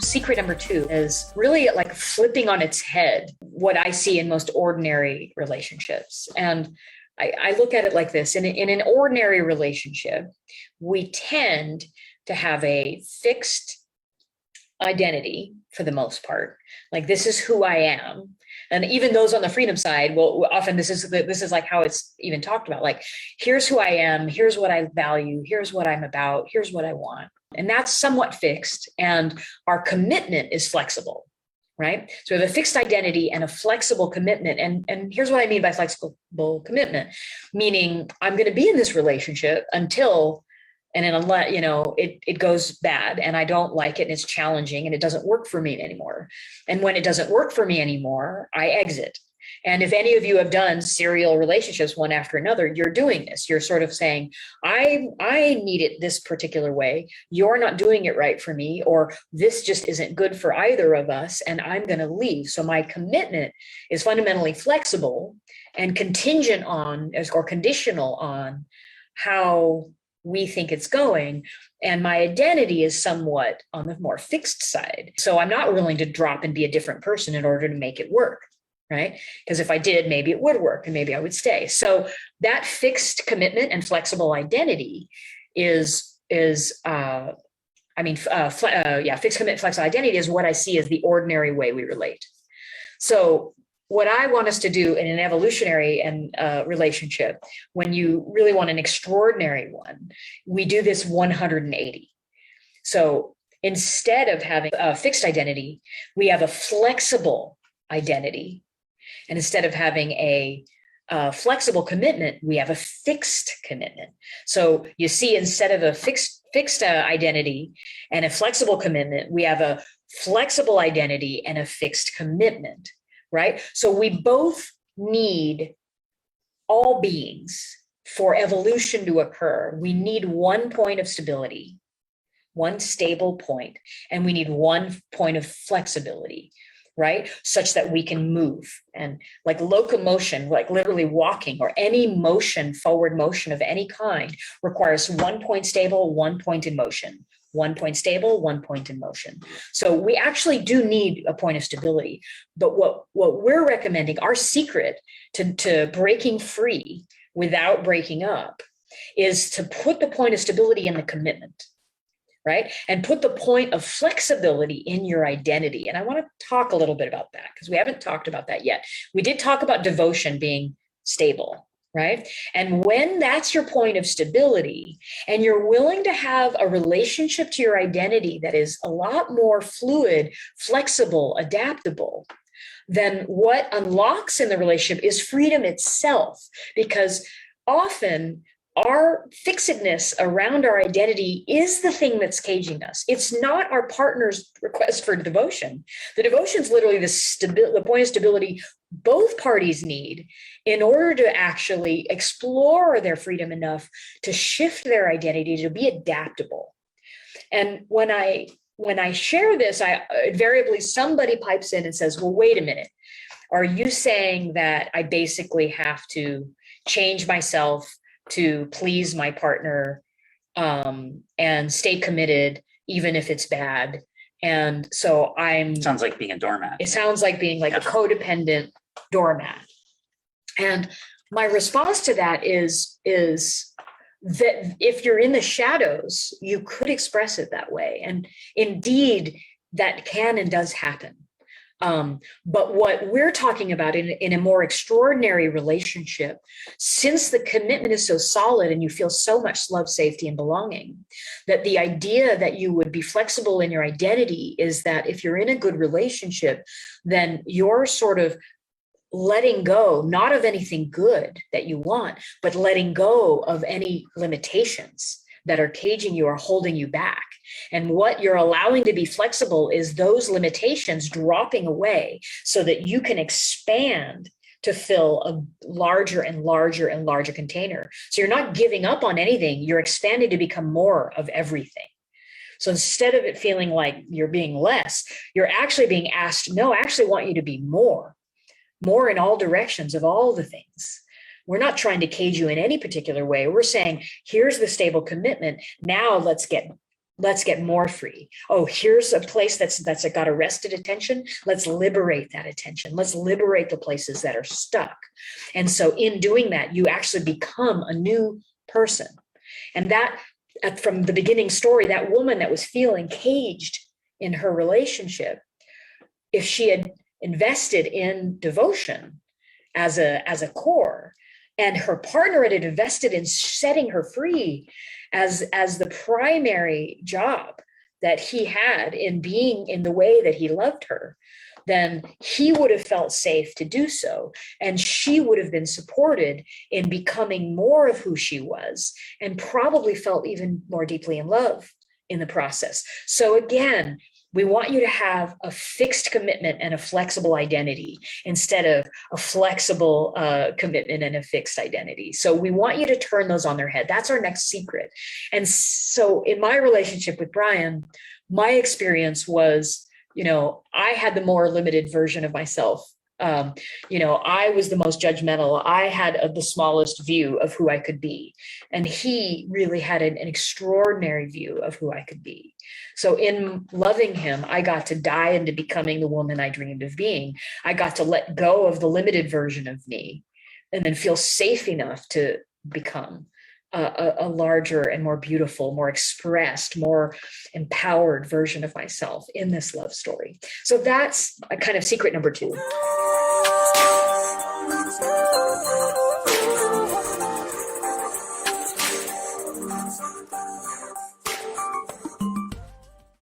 secret number 2 is really like flipping on its head what I see in most ordinary relationships. And I look at it like this. In an ordinary relationship, we tend to have a fixed identity for the most part. Like, this is who I am. And even those on the freedom side, well, often this is like how it's even talked about. Like, here's who I am. Here's what I value. Here's what I'm about. Here's what I want. And that's somewhat fixed. And our commitment is flexible, right? So we have a fixed identity and a flexible commitment. And here's what I mean by flexible commitment, meaning I'm going to be in this relationship until and then unless, it goes bad and I don't like it and it's challenging and it doesn't work for me anymore. And when it doesn't work for me anymore, I exit. And if any of you have done serial relationships one after another, you're doing this. You're sort of saying, I need it this particular way. You're not doing it right for me, or this just isn't good for either of us, and I'm going to leave. So my commitment is fundamentally flexible and contingent on, or conditional on, how we think it's going. And my identity is somewhat on the more fixed side. So I'm not willing to drop and be a different person in order to make it work, right? Because if I did, maybe it would work and maybe I would stay. So that fixed commitment and flexible identity fixed commitment, flexible identity is what I see as the ordinary way we relate. So what I want us to do in an evolutionary and relationship, when you really want an extraordinary one, we do this 180. So instead of having a fixed identity, we have a flexible identity. And instead of having a flexible commitment, we have a fixed commitment. So you see, instead of a fixed identity and a flexible commitment, we have a flexible identity and a fixed commitment. Right? So we both need, all beings, for evolution to occur. We need one point of stability, one stable point, and we need one point of flexibility, right? Such that we can move. And like locomotion, like literally walking, or any motion, forward motion of any kind, requires 1 point stable, 1 point in motion. 1 point stable, 1 point in motion. So we actually do need a point of stability. But what we're recommending, our secret to breaking free without breaking up, is to put the point of stability in the commitment, right? And put the point of flexibility in your identity. And I want to talk a little bit about that because we haven't talked about that yet. We did talk about devotion being stable, right? And when that's your point of stability and you're willing to have a relationship to your identity that is a lot more fluid, flexible, adaptable, then what unlocks in the relationship is freedom itself. Because often our fixedness around our identity is the thing that's caging us. It's not our partner's request for devotion. The devotion is literally the point of stability both parties need in order to actually explore their freedom enough to shift their identity to be adaptable. And when I share this, invariably somebody pipes in and says, well, wait a minute. Are you saying that I basically have to change myself to please my partner and stay committed even if it's bad? And so sounds like being a doormat. It sounds like being like a codependent doormat. And my response to that is that if you're in the shadows, you could express it that way. And indeed, that can and does happen. But what we're talking about in a more extraordinary relationship, since the commitment is so solid and you feel so much love, safety, and belonging, that the idea that you would be flexible in your identity is that if you're in a good relationship, then you're sort of letting go, not of anything good that you want, but letting go of any limitations that are caging you or holding you back. And what you're allowing to be flexible is those limitations dropping away so that you can expand to fill a larger and larger and larger container. So you're not giving up on anything, you're expanding to become more of everything. So instead of it feeling like you're being less, you're actually being asked, no, I actually want you to be more in all directions of all the things. We're not trying to cage you in any particular way. We're saying, here's the stable commitment. Now let's get let's get more free. Oh, here's a place that's got arrested attention. Let's liberate that attention. Let's liberate the places that are stuck. And so in doing that, you actually become a new person. And that, from the beginning story, that woman that was feeling caged in her relationship, if she had invested in devotion as a core, and her partner had invested in setting her free as the primary job that he had in being in the way that he loved her, then he would have felt safe to do so. And she would have been supported in becoming more of who she was, and probably felt even more deeply in love in the process. So again, we want you to have a fixed commitment and a flexible identity instead of a flexible commitment and a fixed identity. So we want you to turn those on their head. That's our next secret. And so in my relationship with Bryan, my experience was, I had the more limited version of myself. I was the most judgmental. I had the smallest view of who I could be. And he really had an extraordinary view of who I could be. So in loving him, I got to die into becoming the woman I dreamed of being. I got to let go of the limited version of me and then feel safe enough to become a larger and more beautiful, more expressed, more empowered version of myself in this love story. So that's a kind of secret number 2.